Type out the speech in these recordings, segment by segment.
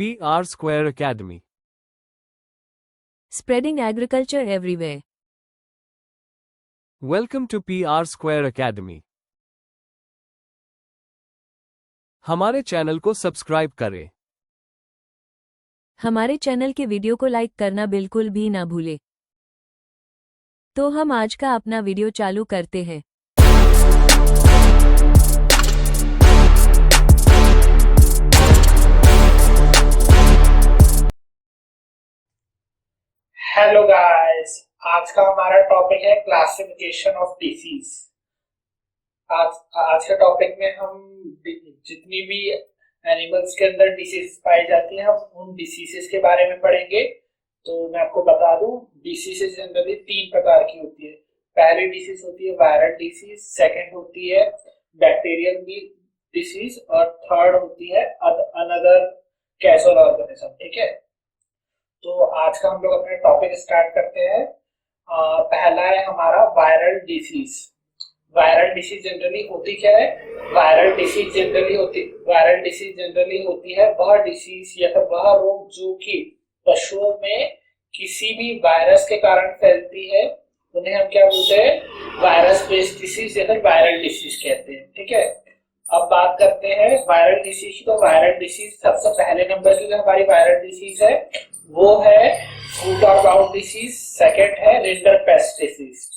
PR Square Academy. Spreading agriculture everywhere. Welcome to PR Square Academy. हमारे channel को subscribe करें. हमारे channel के वीडियो को लाइक करना बिल्कुल भी ना भूले. तो हम आज का अपना वीडियो चालू करते हैं. हेलो गाइस, आज का हमारा टॉपिक है क्लासिफिकेशन ऑफ डिसीज। आज के टॉपिक में हम जितनी भी एनिमल्स के अंदर डिसीज पाई जाती हैं, हम उन डिसीजेस के बारे में पढ़ेंगे। तो मैं आपको बता दूं, डिसीजेस जनरली 3 प्रकार की होती है। पहली डिसीज होती है वायरल डिसीज, सेकंड होती है बैक्टीरियल डिसीज और थर्ड होती है अनदर कैजुअल ऑर्गेनिज्म। ठीक है, तो आज का हम लोग अपना टॉपिक स्टार्ट करते हैं। पहला है हमारा viral disease. Viral disease generally होती क्या है? वायरल डिसीज जनरली होती है वह डिसीज या फिर वह रोग जो कि पशुओं में किसी भी वायरस के कारण फैलती है, उन्हें हम क्या बोलते हैं? वायरस बेस्ड डिसीज या फिर वायरल डिसीज कहते हैं। ठीक है, अब बात करते हैं वायरल डिसीज की। तो वायरल डिसीज सबसे पहले नंबर की जो हमारी वायरल डिसीज है वो है फूट और माउथ डिसीज, सेकंड है रिंडरपेस्ट डिसीज।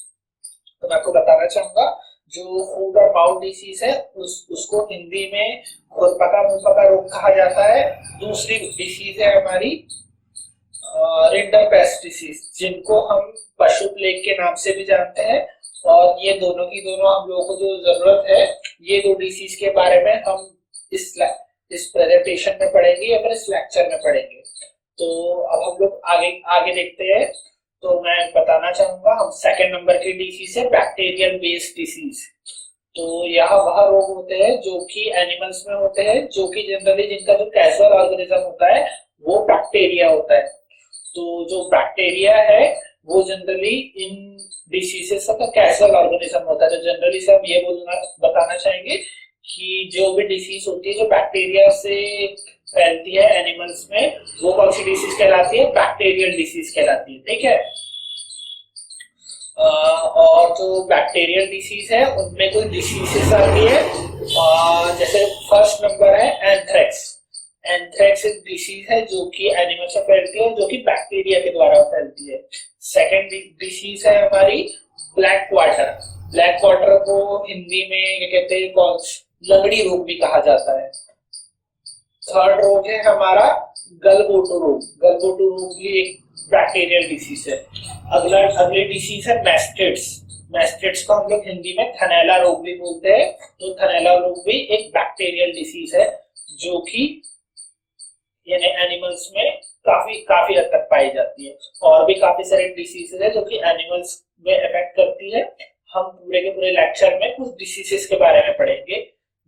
तो मैं आपको बताना चाहूंगा, जो फूट और माउथ डिसीज है उसको हिंदी में खुरपका मुंहपका रोग कहा जाता है। दूसरी डिसीज है हमारी रिंडरपेस्ट डिसीज, जिनको हम पशु प्लेग के नाम से भी जानते हैं। और ये दोनों की दोनों हम लोगों को जो जरूरत है, ये 2 डिसीज के बारे में हम इस प्रेजेंटेशन में पढ़ेंगे या फिर इस लेक्चर में पढ़ेंगे। तो अब हम लोग आगे देखते हैं। तो मैं बताना चाहूंगा, हम सेकंड नंबर की डिसीज है बैक्टीरियल बेस्ड डिसीज। तो यह वह रोग होते हैं जो कि एनिमल्स में होते हैं, जो कि जनरली जिनका जो कैजुअल ऑर्गेनिज्म होता है वो बैक्टीरिया होता है। तो जो बैक्टीरिया है वो जनरली इन डिसीजेस का कैजुअल ऑर्गेनिज्म होता है। तो जनरली से हम ये बताना चाहेंगे कि जो भी डिसीज होती है जो बैक्टीरिया से फैलती है एनिमल्स में, वो कौन सी डिसीज कहलाती है? बैक्टीरियल डिसीज कहलाती है। ठीक है, और जो बैक्टीरियल डिसीज है उनमें कुछ डिसीजेस आती है, जैसे फर्स्ट नंबर है एंथ्रेक्स। एंथ्रेक्स एक डिसीज है जो कि एनिमल से फैलती है और जो कि बैक्टीरिया के द्वारा फैलती है। सेकेंड डिसीज है हमारी ब्लैक क्वार्टर। ब्लैक क्वार्टर को हिंदी में क्या कहते हैं? लगड़ी रोग भी कहा जाता है। थर्ड रोग है हमारा गलघोटू रोग। गलघोटू रोग भी एक बैक्टीरियल डिसीज है। अगली डिसीज है मैस्टिड्स। मैस्टिड्स को हम लोग हिंदी में थनैला रोग भी बोलते हैं। तो थनैला रोग भी एक बैक्टीरियल डिसीज है जो कि यानी एनिमल्स में काफी हद तक पाई जाती है। और भी काफी सारे डिसीजेस है जो कि एनिमल्स में अफेक्ट करती है। हम पूरे के पूरे लेक्चर में कुछ डिसीजेस के बारे में पढ़ेंगे।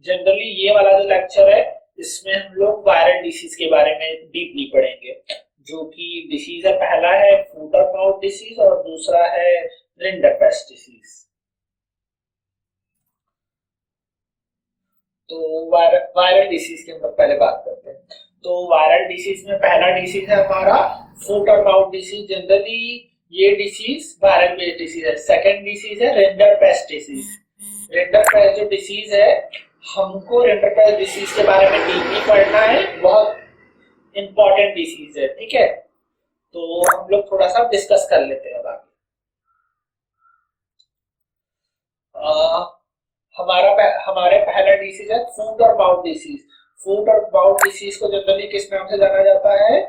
जनरली ये वाला जो लेक्चर है इसमें हम लोग वायरल डिसीज के बारे में डीपली पढ़ेंगे। जो कि डिसीज है, पहला है फूट और माउथ डिसीज और दूसरा है रिंडरपेस्ट डिसीज। तो वायरल डिसीज की हम लोग पहले बात करते हैं। तो वायरल डिसीज में पहला डिसीज है हमारा फूट और माउथ डिसीज। जनरली ये डिसीज वायरल बेस्ड डिसीज है। सेकंड डिसीज है रिंडरपेस्ट डिसीज। रिंडरपेस्ट जो डिसीज है, हमको रिंडरपेस्ट डिसीज के बारे में डीपली पढ़ना है, बहुत इंपॉर्टेंट डिसीज है। ठीक है, तो हम लोग थोड़ा सा डिस्कस कर लेते हैं। बाकी हमारे पहला डिसीज है फूट और माउथ डिसीज। फूट और माउथ डिसीज को जनरली किस नाम से जाना जाता है?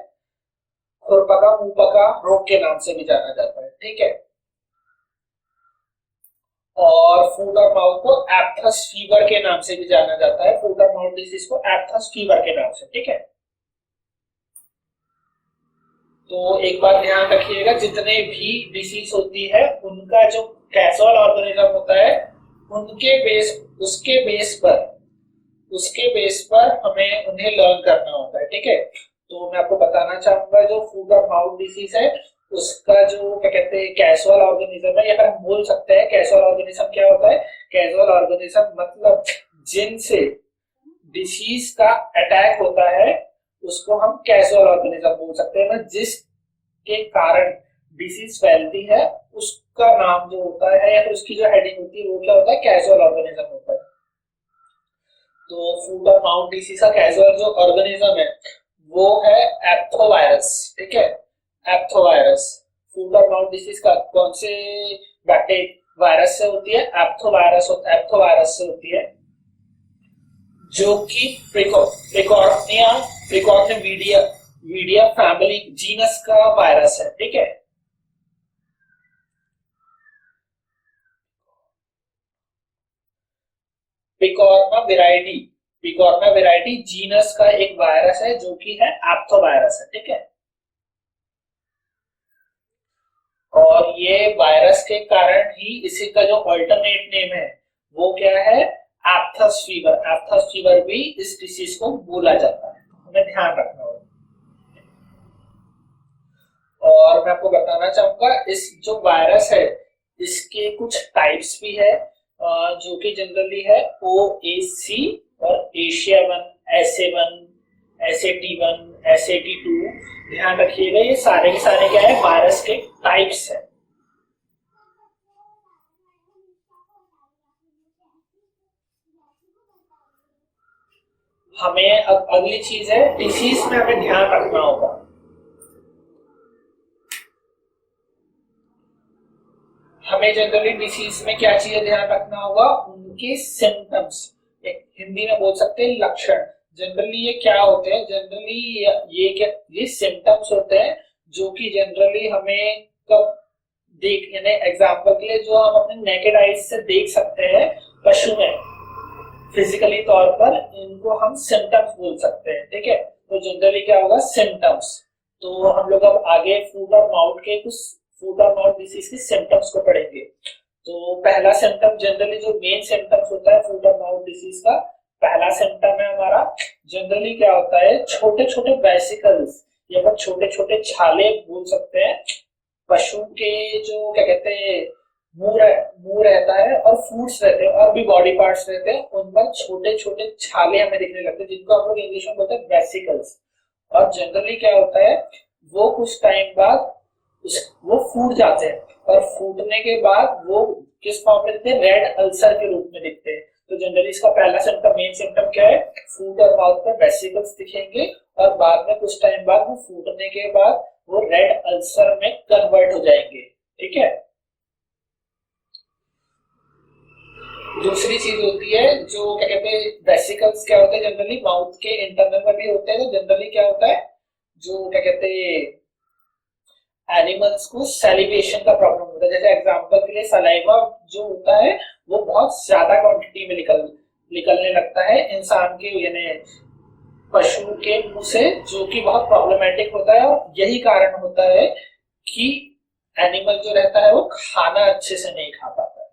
खुरपका मुंहपका रोग के नाम से भी जाना जाता है। ठीक है, और फूट और माउथ को एप्थस फीवर के नाम से भी जाना जाता है। फूट और माउथ डिसीज को एप्थस फीवर के नाम से। ठीक है, तो एक बात ध्यान रखिएगा, जितने भी डिसीज होती है उनका जो कैजुअल ऑर्गेनिज्म होता है उसके बेस पर हमें उन्हें लर्न करना होता है। ठीक है, तो मैं आपको बताना चाहूंगा, जो फूट और माउथ डिसीज है उसका जो क्या कहते हैं कैजुअल ऑर्गेनिज्म है, या फिर हम बोल सकते हैं कैजुअल ऑर्गेनिज्म क्या होता है? कैजुअल ऑर्गेनिज्म मतलब जिनसे डिसीज का अटैक होता है उसको हम कैजुअल ऑर्गेनिज्म बोल सकते हैं। जिसके कारण डिसीज फैलती है उसका नाम जो होता है या फिर उसकी जो हेडिंग होती है वो क्या होता है, कैजुअल ऑर्गेनिज्म होता है। तो फूट और माउथ डिसीज का कैजुअल जो ऑर्गेनिज्म है वो है एप्थोवायरस। ठीक है, एप्थोवायरस। फूट और माउथ डिसीज का कौन से बैक्टीरिया वायरस से होती है, एप्थोवायरस से होती है, जो कि प्रिकॉर्निया फैमिली जीनस का वायरस है। ठीक है, पिकॉर्ना वेराइटी जीनस का एक वायरस है जो कि है एप्थोवायरस है। ठीक है, और ये वायरस के कारण ही इसी का जो अल्टरनेट नेम है वो क्या है, एप्थस फीवर। एप्थस फीवर भी इस डिसीज को बोला जाता है, हमें ध्यान रखना होगा। और मैं आपको बताना चाहूंगा इस जो वायरस है इसके कुछ टाइप्स भी है, जो कि जनरली है OAC और एशिया 1, SA1, SAT1, SAT2। ध्यान रखिएगा ये सारे के सारे क्या है, वायरस के टाइप्स है। हमें अब अगली चीज है, डिसीज में हमें ध्यान रखना होगा। हमें जनरली डिसीज में क्या चीजें ध्यान रखना होगा, उनके सिम्टम्स, हिंदी में बोल सकते हैं लक्षण। जनरली ये क्या होते हैं, जनरली ये क्या, ये सिम्टम्स होते हैं जो कि जनरली हमें कब देख, यानी एग्जांपल के लिए जो हम अपने नेकेड आईज से देख सकते हैं पशु में फिजिकली तौर पर, इनको हम सिम्टम्स बोल सकते हैं। ठीक है, तो जनरली क्या होगा, सिम्टम्स। तो हम लोग अब आगे फूट और माउथ के कुछ फूट और माउथ डिसीज के सिम्टम्स को पढ़ेंगे। तो पहला सिम्टम, जनरली जो मेन सिम्टम्स होता है फूट और माउथ डिसीज का, पहला सिम्टम है हमारा, जनरली क्या होता है, छोटे छोटे वेसिकल्स या फिर छोटे छोटे छाले बोल सकते हैं। पशु के जो क्या कहते हैं, मुंह रहता है और फूट्स रहते हैं और भी बॉडी पार्ट्स रहते हैं, उन पर छोटे छोटे छाले हमें दिखने लगते हैं जिनको हम लोग इंग्लिश में बोलते हैं वेसिकल्स। और जनरली क्या होता है, वो कुछ टाइम बाद वो फूट जाते हैं और फूटने के बाद वो किस फॉर्म में दिखते हैं, रेड अल्सर के रूप में दिखते हैं। तो जनरली इसका पहला सिम्टम, मेन सिम्टम क्या है, फूट और माउथ पर वेसिकल्स दिखेंगे और बाद में कुछ टाइम बाद वो फूटने के बाद वो रेड अल्सर में कन्वर्ट हो जाएंगे। ठीक है, दूसरी चीज होती है जो क्या कहते हैं, वेसिकल्स क्या होते हैं, जनरली माउथ के इंटरनल में भी होते हैं। तो जनरली क्या होता है, जो क्या कहते हैं, एनिमल्स को सैलिवेशन का प्रॉब्लम होता है। जैसे एग्जांपल के लिए सलाइवा जो होता है वो बहुत ज्यादा क्वांटिटी में निकलने लगता है इंसान के यानी पशु के मुंह से, जो कि बहुत प्रॉब्लमेटिक होता है। और यही कारण होता है कि एनिमल जो रहता है वो खाना अच्छे से नहीं खा पाता है।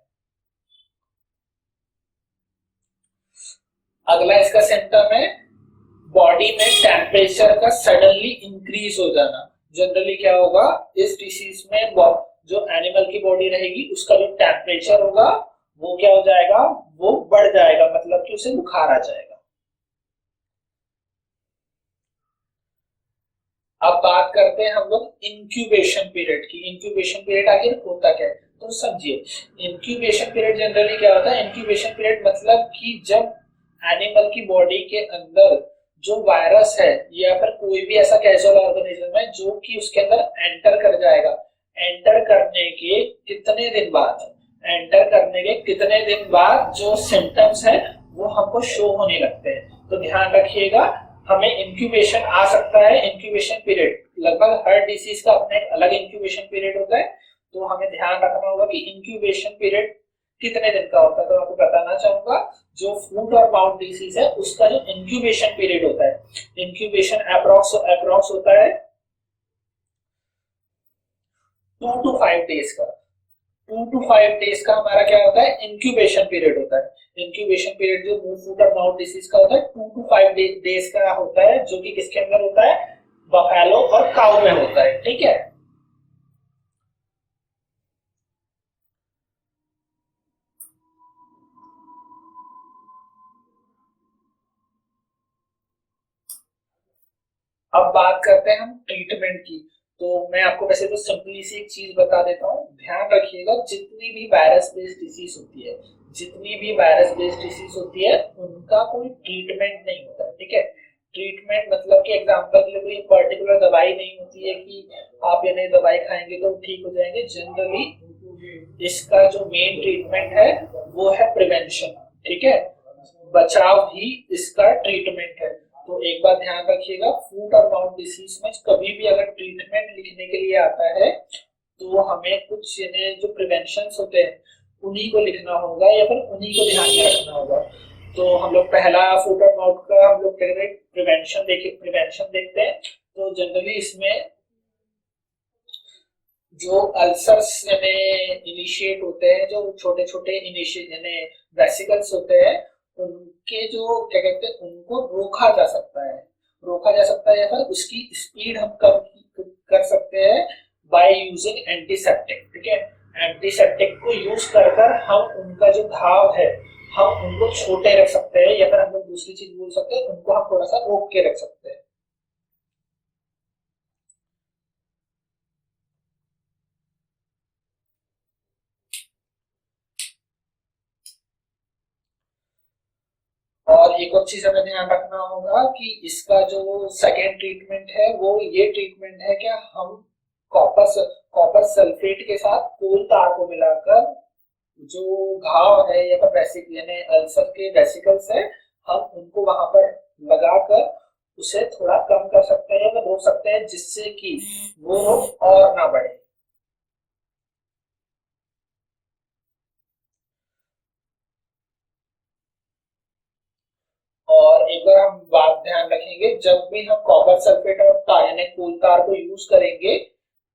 अगला इसका सिम्टम है बॉडी में टेम्परेचर का सडनली इंक्रीज हो जाना। जनरली क्या होगा, इस डिसीज में जो एनिमल की बॉडी रहेगी उसका जो टेम्परेचर होगा वो क्या हो जाएगा, वो बढ़ जाएगा, मतलब कि उसे बुखार आ जाएगा। अब बात करते हैं हम लोग इंक्यूबेशन पीरियड की। इंक्यूबेशन पीरियड आखिर होता क्या है, तो समझिए। इंक्यूबेशन पीरियड जनरली क्या होता है, इंक्यूबेशन पीरियड मतलब कि जब एनिमल की बॉडी के अंदर जो वायरस है या फिर कोई भी ऐसा कैजुअल ऑर्गेनिज्म है जो कि उसके अंदर एंटर कर जाएगा, एंटर करने के कितने दिन बाद, एंटर करने के कितने दिन बाद जो सिम्टम्स है वो हमको शो होने लगते हैं। तो ध्यान रखिएगा, हमें इंक्यूबेशन आ सकता है। इंक्यूबेशन पीरियड लगभग हर डिसीज का अपना एक अलग इंक्यूबेशन पीरियड होता है, तो हमें ध्यान रखना होगा कि इंक्यूबेशन पीरियड कितने दिन का होता है। तो आपको बताना चाहूंगा, जो फूट और माउथ डिसीज है उसका जो इंक्यूबेशन पीरियड होता है, इंक्यूबेशन अप्रॉक्स होता है 2 to 5 डेज का। 2 to 5 डेज का हमारा क्या होता है, इंक्यूबेशन पीरियड होता है। इंक्यूबेशन पीरियड जो फूट और माउथ डिसीज का होता है 2 to 5 डेज का होता है, जो कि किसके अंदर होता है, बफेलो और काऊ में होता है। ठीक है, अब बात करते हैं हम ट्रीटमेंट की। तो मैं आपको वैसे तो सिंपली सी एक चीज बता देता हूँ, ध्यान रखिएगा, जितनी भी वायरस बेस्ड डिसीज होती है, जितनी भी वायरस बेस्ड डिसीज होती है, उनका कोई ट्रीटमेंट नहीं होता है, ठीक है। ट्रीटमेंट मतलब कि एग्जांपल के लिए कोई पर्टिकुलर दवाई नहीं होती है कि आप ये दवाई खाएंगे तो ठीक हो जाएंगे। जनरली इसका जो मेन ट्रीटमेंट है वो है प्रिवेंशन, ठीक है, बचाव ही इसका ट्रीटमेंट है। तो एक बात ध्यान रखिएगा, फूट और माउथ डिसीज में कभी भी अगर ट्रीटमेंट लिखने के लिए आता है तो हमें कुछ जो प्रिवेंशन होते हैं उन्हीं को लिखना होगा या फिर उन्हीं को ध्यान में रखना होगा। तो हम लोग पहला फूट और माउथ का हम लोग प्रिवेंशन देखते हैं। तो जनरली इसमें जो अल्सर्स इनिशिएट होते हैं, जो छोटे छोटे वेसिकल्स होते हैं, उनके जो क्या कहते हैं उनको रोका जा सकता है या फिर उसकी स्पीड हम कम कर सकते हैं बाय यूजिंग एंटीसेप्टिक, ठीक है। एंटीसेप्टिक को यूज कर हम उनका जो घाव है हम उनको छोटे रख सकते हैं, या फिर हम लोग दूसरी चीज बोल सकते हैं, उनको हम थोड़ा सा रोक के रख सकते हैं। और एक और चीज हमें ध्यान रखना होगा कि इसका जो सेकेंड ट्रीटमेंट है वो ये ट्रीटमेंट है कि हम कॉपर सल्फेट के साथ कोल तार को मिलाकर जो घाव है या फिर अल्सर के वेसिकल्स है, हम उनको वहां पर लगाकर उसे थोड़ा कम कर सकते हैं या रोक सकते हैं, जिससे कि वो और ना बढ़े। और एक बार हम बात ध्यान रखेंगे, जब भी हम कॉपर सल्फेट और तार यानी कोल तार को यूज करेंगे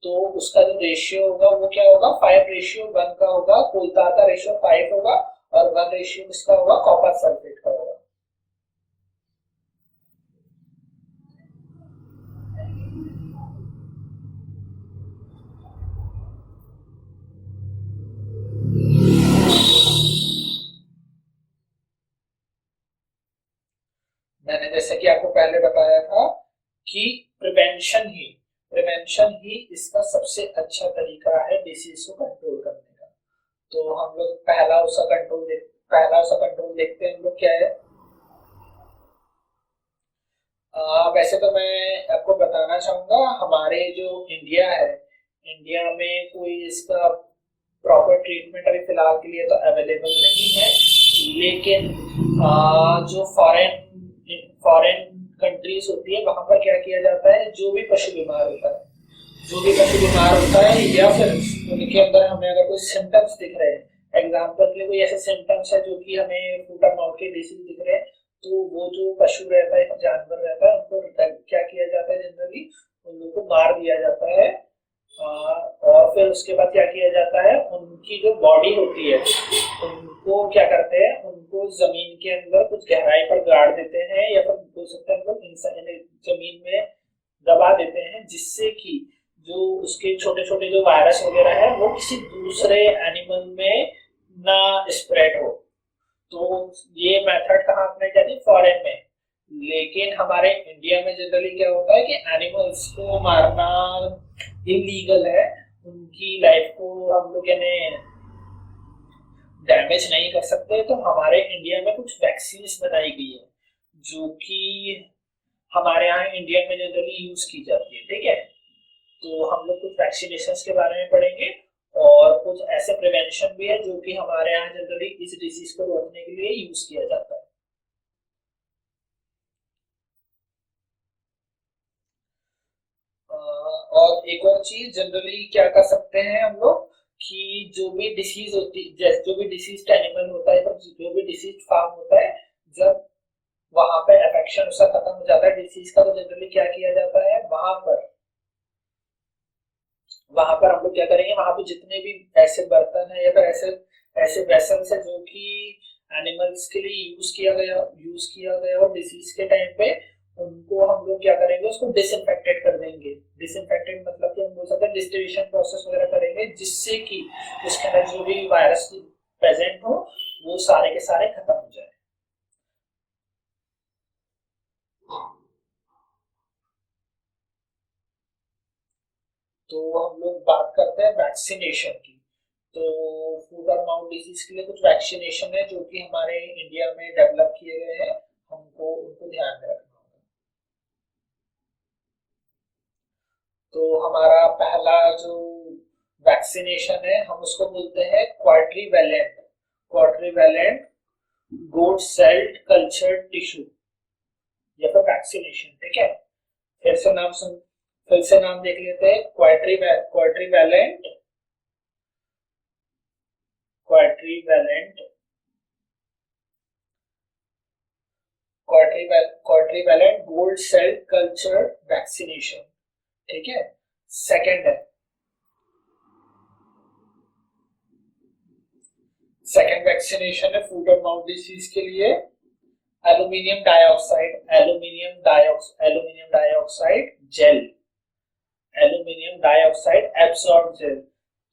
तो उसका जो रेशियो होगा वो क्या होगा, 5:1 का होगा। कोल तार का रेशियो 5 होगा और 1 रेशियो किसका होगा, कॉपर सल्फेट का होगा। मैंने जैसे कि आपको पहले बताया था कि प्रिवेंशन ही इसका सबसे अच्छा तरीका है डिसीज को कंट्रोल करने का। तो हम लोग पहला उसका कंट्रोल देखते हैं हम लोग क्या है। वैसे तो मैं आपको बताना चाहूंगा, हमारे जो इंडिया में कोई इसका प्रॉपर ट्रीटमेंट अभी फिलहाल के लिए तो अवेलेबल नहीं है, लेकिन जो फॉरेन कंट्रीज होती है वहां पर क्या किया जाता है, जो भी पशु बीमार होता है या फिर उनके अंदर हमें अगर कोई सिम्टम्स दिख रहे हैं, एग्जाम्पल के लिए कोई ऐसे सिम्टम्स है जो कि हमें फूट और माउथ के डिसीज दिख रहे हैं, तो वो जो पशु रहता है, जानवर रहता है, उनको क्या किया जाता है, जनरली उन लोगों को मार दिया जाता है। और फिर उसके बाद क्या किया जाता है, उनकी जो बॉडी होती है उनको क्या करते हैं, उनको जमीन के अंदर कुछ गहराई पर गाड़ देते हैं या फिर बोल सकते हैं जमीन में दबा देते हैं, जिससे कि जो उसके छोटे छोटे जो वायरस वगैरह है वो किसी दूसरे एनिमल में ना स्प्रेड हो। तो ये मेथड कहाँ अपनाई जाती है, फॉरेन में। लेकिन हमारे इंडिया में जनरली क्या होता है कि एनिमल्स को मारना इलीगल है, उनकी लाइफ को हम लोग यानी डैमेज नहीं कर सकते। तो हमारे इंडिया में कुछ वैक्सीन्स बनाई गई है जो कि हमारे यहाँ इंडिया में जनरली यूज की जाती है, ठीक है। तो हम लोग कुछ वैक्सीनेशन के बारे में पढ़ेंगे और कुछ ऐसे प्रिवेंशन भी है जो कि हमारे यहाँ जनरली इस डिसीज को रोकने के लिए यूज किया जाता है। और एक और चीज जनरली क्या कर सकते हैं हम लोग कि जो भी डिसीज होती है, जो भी डिसीज एनिमल होता है, जो भी डिसीज फार्म होता है, जब वहां पे अफेक्शन उसका खत्म हो जाता है डिसीज का, तो जनरली क्या किया जाता है, वहां पर हम लोग क्या करेंगे, वहां पे जितने भी ऐसे बर्तन है या फिर ऐसे वेसल्स है जो कि एनिमल्स के लिए यूज किया गया और डिसीज के टाइम पे, उनको हम लोग क्या करेंगे, उसको डिसइंफेक्टेड कर देंगे। डिसइंफेक्टेड मतलब कि हम बोल सकते हैं डिस्टिलेशन प्रोसेस वगैरह करेंगे, जिससे कि उसके अंदर जो भी वायरस प्रेजेंट हो वो सारे के सारे खत्म हो जाए। तो हम लोग बात करते हैं वैक्सीनेशन की। तो फूट और माउथ डिजीज के लिए कुछ वैक्सीनेशन है जो कि हमारे इंडिया में डेवलप किए गए हैं, हमको उनको ध्यान में रखना होगा। तो हमारा पहला जो वैक्सीनेशन है हम उसको बोलते हैं क्वाड्रीवैलेंट गोट सेल कल्चर टिश्यू या फिर वैक्सीनेशन। ठीक है, फिर से नाम देख लेते हैं। क्वाड्रीवैलेंट गोल्ड सेल कल्चर वैक्सीनेशन। ठीक है, सेकेंड वैक्सीनेशन है फूट और माउथ डिसीज के लिए एल्यूमिनियम डाइऑक्साइड एब्सॉर्ब जेल।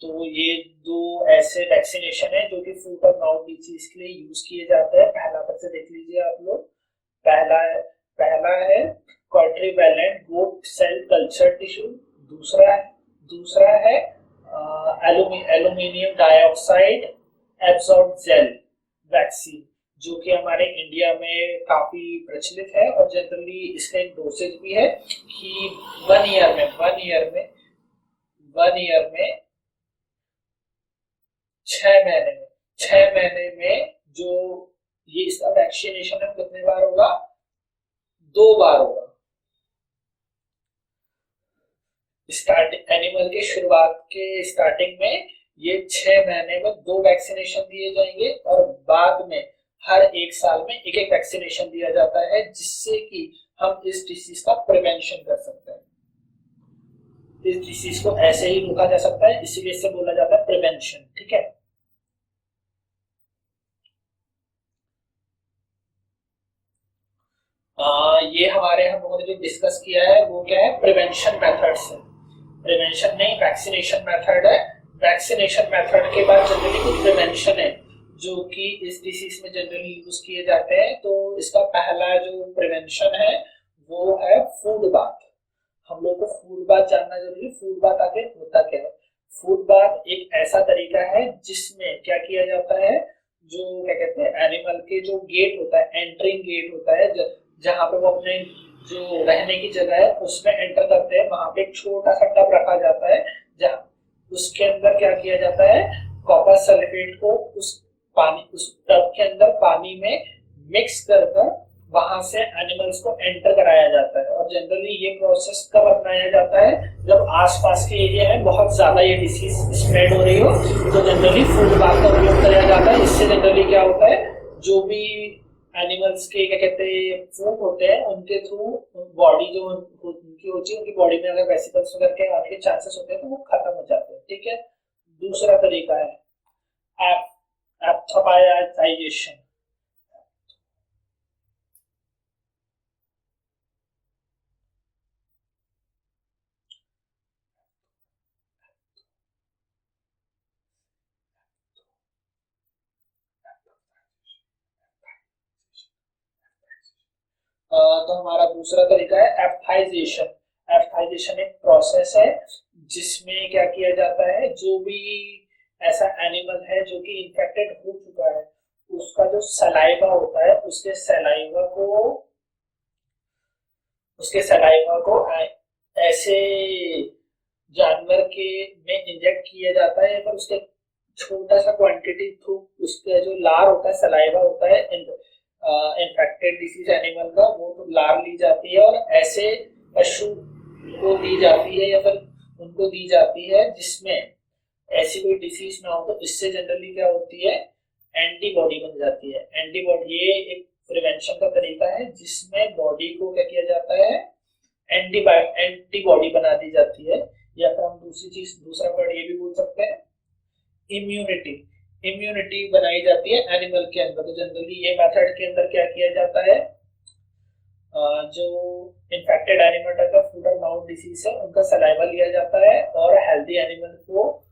तो ये दो ऐसे वैक्सीनेशन है जो कि फूट और माउथ डिसीज के लिए यूज किए जाते हैं। पहला फिर से देख लीजिए आप लोग। पहला है quadrivalent goat cell culture tissue, दूसरा है aluminium dioxide absorb gel vaccine, जो कि हमारे इंडिया में काफी प्रचलित है और जनरली इसका एक डोसेज भी है कि वन ईयर में 6 महीने में जो ये इसका वैक्सीनेशन है कितने बार होगा? 2 बार होगा। एनिमल के शुरुआत के स्टार्टिंग में ये 6 महीने में 2 वैक्सीनेशन दिए जाएंगे और बाद में हर 1 साल में एक वैक्सीनेशन दिया जाता है, जिससे कि हम इस डिसीज का प्रिवेंशन कर सकते हैं। इस डिसीज को ऐसे ही रोका जा सकता है, इसीलिए इसे बोला जाता है प्रिवेंशन। ठीक है, ये हम लोगों ने जो डिस्कस किया है वो क्या है? प्रिवेंशन मेथड्स है। प्रिवेंशन नहीं, वैक्सीनेशन मेथड है। वैक्सीनेशन मेथड के बाद जनरली कुछ प्रिवेंशन है जो कि इस डिसीज में जनरली यूज किए जाते हैं। तो इसका पहला जो प्रिवेंशन है वो है फूड बाथ। हम लोग को फूड बाथ जानना जरूरी। फूड बाथ आगे होता क्या है? फूड बाथ एक ऐसा तरीका है जिसमें क्या किया जाता है, जो क्या कहते हैं, एनिमल के जो गेट होता है, एंट्रिंग गेट होता है, जहां पे वो अपने जो रहने की जगह है उसमें एंटर करते हैं, वहां पे एक छोटा सा टब रखा जाता है, जहां उसके अंदर क्या किया जाता है, कॉपर सल्फेट को उस टब के अंदर पानी में मिक्स कर वहां से एनिमल्स को एंटर कराया जाता है। और जनरली ये प्रोसेस कब अपनाया जाता है? जब आसपास के एरिया में बहुत ज्यादा ये डिसीज स्प्रेड हो रही हो, तो जनरली फूड बाथ का उपयोग किया जाता है। इससे जनरली क्या होता है, जो भी एनिमल्स के क्या कहते हैं फूड होते हैं, उनके थ्रू बॉडी जो उनकी होती है, उनकी बॉडी में अगर वेसिकल्स वगैरह के आने के चांसेस होते हैं तो वो खत्म हो जाते हैं। ठीक है, दूसरा तरीका है एप्थोपाइजाइजेशन। तो हमारा दूसरा तरीका है एप्थाइजेशन। एप्थाइजेशन एक प्रोसेस है जिसमें क्या किया जाता है, जो भी ऐसा एनिमल है जो कि इन्फेक्टेड हो चुका है, उसका जो सलाइवा होता है, उसके सलाइवा को ऐसे जानवर के में इंजेक्ट किया जाता है, पर उसके छोटा सा क्वांटिटी थ्रू उसका जो लार होता है, सलाइवा होता है इन्फेक्टेड डिसीज एनिमल का, वो तो लार ली जाती है और ऐसे पशु को दी जाती है या फिर उनको दी जाती है जिसमें ऐसी कोई डिसीज ना हो। तो इससे जनरली क्या होती है, एंटीबॉडी बन जाती है। एंटीबॉडी ये एक प्रिवेंशन का तरीका है जिसमें बॉडी को क्या किया जाता है, एंटीबॉडी बना दी जाती है। या फिर हम दूसरा वर्ड ये भी बोल सकते हैं, इम्यूनिटी बनाई जाती है एनिमल के अंदर। तो जनरली ये मेथड के अंदर क्या किया जाता है, जो इन्फेक्टेड एनिमल का फूट और माउथ डिसीज है उनका सलाइवा लिया जाता है और हेल्दी एनिमल को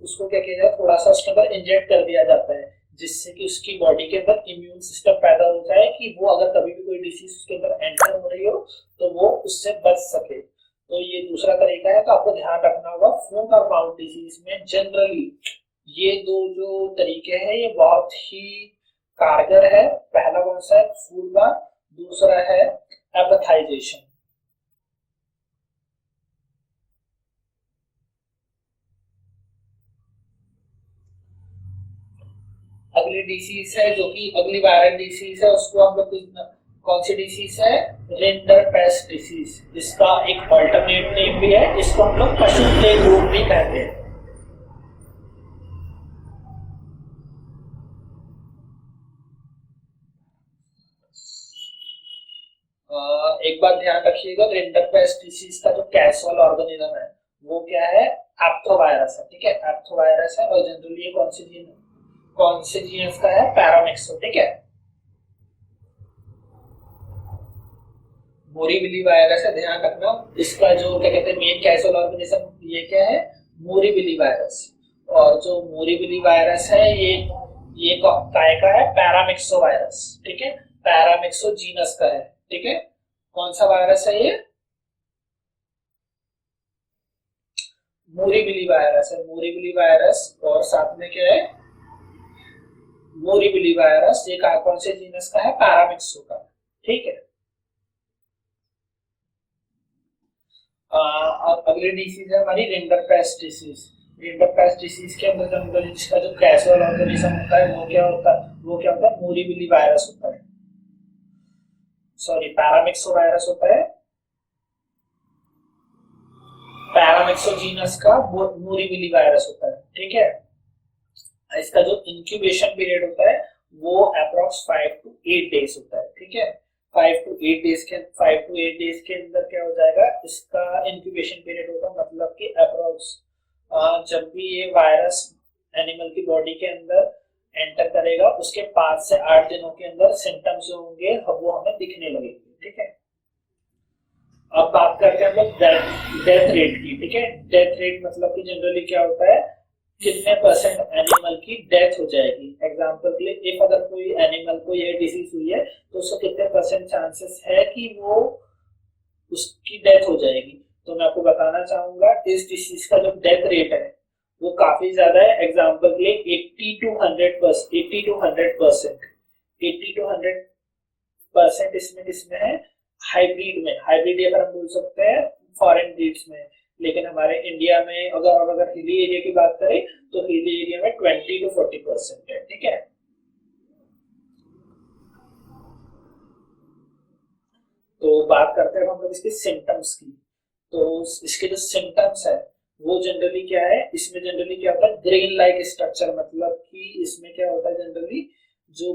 उसको क्या किया जाए, थोड़ा सा उसके अंदर इंजेक्ट कर दिया जाता है, जिससे कि उसकी बॉडी के अंदर इम्यून सिस्टम पैदा हो जाए कि वो अगर कभी भी कोई डिसीज उसके अंदर एंटर हो रही हो तो वो उससे बच सके। तो ये दूसरा तरीका है। तो आपको ध्यान रखना होगा फूट और माउथ डिसीज में जनरली ये दो जो तरीके हैं ये बहुत ही कारगर है। पहला कौन सा है, फूड बार, दूसरा है एपेथाइजेशन। अगली डिसीज है जो कि अगली वायरल डिसीज है, उसको हम लोग कौन सी डिसीज है, रिंडरपेस्ट डिसीज। इसका एक अल्टरनेट नेम भी है, इसको हम लोग पशु प्लेग रोग भी कहते हैं। एक बात ध्यान रखिएगा, रिंडरपेस्ट डिसीज का जो कैजुअल ऑर्गेनिज्म है वो क्या है, एप्थोवायरस है। ठीक है, एप्थोवायरस है और जनरली ये कौन से जीनस का है, पैरामिक्सो। ठीक है, मोरीबिली वायरस है, ध्यान रखना। इसका जो क्या कहते हैं मेन कैजुअल ऑर्गेनिज्म ये क्या है, मोरीबिली वायरस। और जो मोरीबिली वायरस है ये काय का है, पैरामिक्सो वायरस। ठीक है, पैरामिक्सो जीनस का है। ठीक है, कौन सा वायरस है ये, मोरीबिली वायरस है, मोरीबिली वायरस। और साथ में क्या है, मोरीबिली वायरस ये कौन से जीनस का है, पैरामिक्सो का। ठीक है, अब अगली डिसीज है हमारी रिंडरपेस्ट डिसीज। रिंडरपेस्ट डिसीज के अंदर जनरली जिसका जो कैजुअल ऑर्गेनिज्म होता है वो क्या होता है, मोरीबिली वायरस होता है, सॉरी पैरामिक्सो वायरस होता है। पैरामिक्सो जीनस का मोरीबिली वायरस होता है। ठीक है, इसका जो इंक्यूबेशन पीरियड होता है वो अप्रॉक्स 5 to 8 डेज होता है। ठीक है, 5 to 8 डेज के अंदर क्या हो जाएगा, इसका इंक्यूबेशन पीरियड होगा। मतलब कि अप्रॉक्स जब भी ये वायरस एनिमल की बॉडी के अंदर एंटर करेगा उसके 5 से 8 दिनों के अंदर सिम्टम्स जो होंगे वो हमें दिखने लगेंगे। ठीक है, अब बात करते हैं हम लोग डेथ रेट की। ठीक है, डेथ रेट मतलब कि जनरली क्या होता है, कितने परसेंट एनिमल की डेथ हो जाएगी। एग्जांपल के लिए इफ अगर कोई एनिमल को ये डिसीज हुई है तो उसको कितने परसेंट चांसेस है कि वो उसकी डेथ हो जाएगी। तो मैं आपको बताना चाहूंगा इस डिसीज का जो डेथ रेट है वो काफी ज्यादा है। एग्जांपल के लिए 80 to 100% इसमें किसमें है, हाइब्रिड में। हाइब्रिड अगर हम बोल सकते हैं फॉरेन ब्रीड्स में, लेकिन हमारे इंडिया में अगर हिली एरिया की बात करें तो हिली एरिया में 20 to 40% है। ठीक है, तो बात करते हैं हम लोग इसके सिम्टम्स की। तो इसके जो सिम्टम्स है वो जनरली क्या है, इसमें जनरली क्या होता है, ग्रेन लाइक स्ट्रक्चर। मतलब कि इसमें क्या होता है, जनरली जो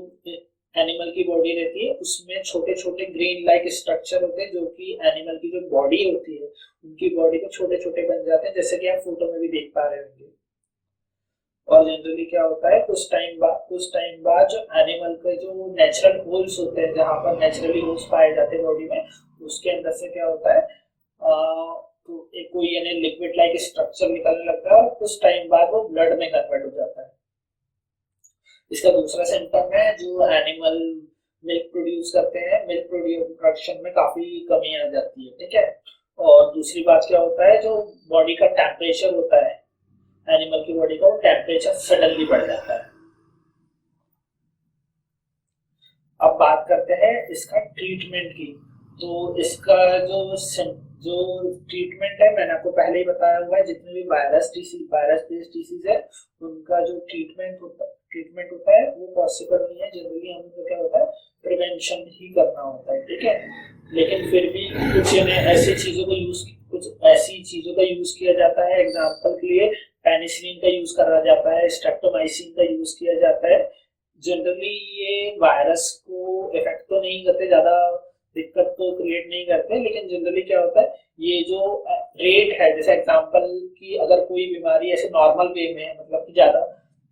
एनिमल की बॉडी रहती है उसमें छोटे छोटे ग्रेन लाइक स्ट्रक्चर होते हैं जो कि एनिमल की जो बॉडी होती है उनकी बॉडी में छोटे छोटे बन जाते हैं, जैसे कि आप फोटो में भी देख पा रहे होंगे। और जनरली क्या होता है, कुछ टाइम बाद जो एनिमल के जो नेचुरल होल्स होते हैं, जहां पर नेचुरली होल्स पाए जाते हैं बॉडी में, उसके अंदर से क्या होता है, तो एक कोई यानी लिक्विड लाइक स्ट्रक्चर निकलने लगता है और कुछ टाइम बाद वो ब्लड में कन्वर्ट हो जाता है। इसका दूसरा सिम्टम है, जो एनिमल मिल्क प्रोड्यूस करते हैं, मिल्क प्रोडक्शन में काफी कमी आ जाती है। ठीक है, और दूसरी बात क्या होता है, जो बॉडी का टेम्परेचर होता है एनिमल की बॉडी का, वो टेम्परेचर सडनली बढ़ जाता है। अब बात करते हैं इसका ट्रीटमेंट की। तो इसका जो ट्रीटमेंट है मैंने आपको पहले ही बताया हुआ है, जितने भी वायरस बेस्ड डिसीज है उनका जो ट्रीटमेंट होता है वो पॉसिबल नहीं है। जनरली हम लोग क्या होता है, प्रिवेंशन ही करना होता है। ठीक है, लेकिन फिर भी कुछ ऐसी चीजों का यूज किया जाता है। एग्जाम्पल के लिए पेनिसिलिन का यूज करा जाता है, स्ट्रेप्टोमाइसिन का यूज किया जाता है। जनरली ये वायरस को इफेक्ट तो नहीं करते, ज्यादा दिक्कत तो क्रिएट नहीं करते, लेकिन जनरली क्या होता है, ये जो रेट है, जैसे एग्जांपल कि अगर कोई बीमारी ऐसे नॉर्मल वे में है, मतलब कि ज्यादा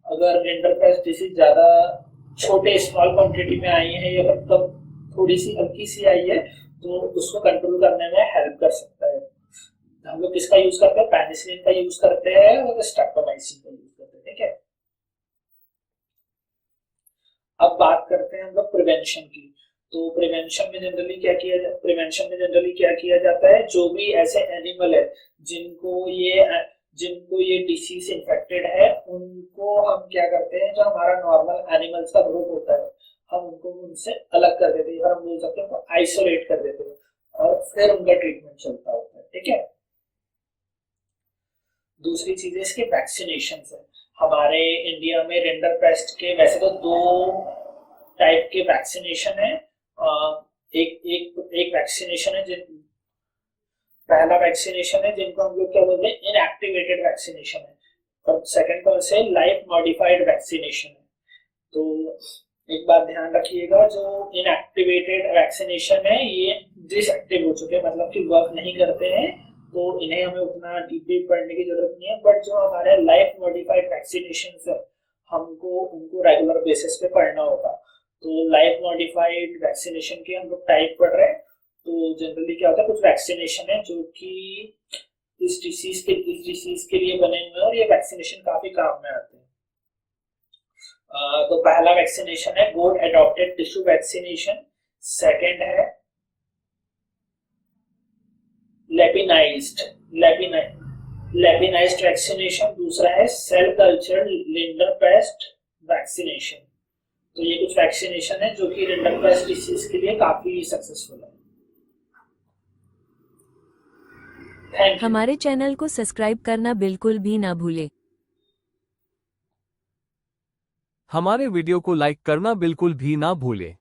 अगर रिंडरपेस्ट डिसीज ज्यादा छोटे स्मॉल क्वांटिटी में आई है या मतलब थोड़ी सी हल्की सी आई है, तो उसको कंट्रोल करने में हेल्प कर सकता है। हम लोग किसका यूज करते हैं, पेनिसिलिन का यूज करते हैं और स्ट्रेप्टोमाइसिन का यूज करते हैं। ठीक है, अब बात करते हैं हम लोग प्रिवेंशन की। तो प्रिवेंशन में जनरली क्या किया जाता है, जो भी ऐसे एनिमल है जिनको ये डिसीज इन्फेक्टेड है, उनको हम क्या करते हैं, जो हमारा नॉर्मल एनिमल्स का ग्रुप होता है, हम उनको उनसे अलग कर देते हैं, और हम बोल सकते हैं उनको आइसोलेट कर देते हैं, और फिर उनका ट्रीटमेंट चलता होता है। ठीक है। दूसरी चीज है इसके वैक्सीनेशन है। हमारे इंडिया में रिंडरपेस्ट के वैसे तो 2 टाइप के वैक्सीनेशन है। एक वैक्सीनेशन है पहला वैक्सीनेशन है जिनको हम लोग क्या बोलते हैं, इनएक्टिवेटेड वैक्सीनेशन है, और सेकंड कौन से, लाइफ मॉडिफाइड वैक्सीनेशन है। तो एक बात ध्यान रखिएगा, जो इनएक्टिवेटेड वैक्सीनेशन है ये डिसएक्टिव हो चुके हैं, मतलब कि वर्क नहीं करते हैं, तो इन्हें हमें उतना डीपली पढ़ने की जरूरत नहीं है। बट जो हमारे लाइफ मॉडिफाइड वैक्सीनेशन है, हमको उनको रेगुलर बेसिस पे पढ़ना होगा। तो लाइफ मॉडिफाइड वैक्सीनेशन के हम लोग टाइप पढ़ रहे हैं। तो जनरली क्या होता है, कुछ वैक्सीनेशन है जो कि इस डिसीज के लिए बने हुए हैं, और ये वैक्सीनेशन काफी काम में आते हैं। तो पहला वैक्सीनेशन है गोट एडॉप्टेड टिश्यू वैक्सीनेशन, सेकंड है लेपिनाइज्ड वैक्सीनेशन, दूसरा है सेल कल्चर रिंडरपेस्ट वैक्सीनेशन। तो ये कुछ वैक्सीनेशन है जो कि रिंडरपेस्ट डिसीज के लिए काफी सक्सेसफुल है। Thank you. हमारे चैनल को सब्सक्राइब करना बिल्कुल भी ना भूले। हमारे वीडियो को लाइक करना बिल्कुल भी ना भूले।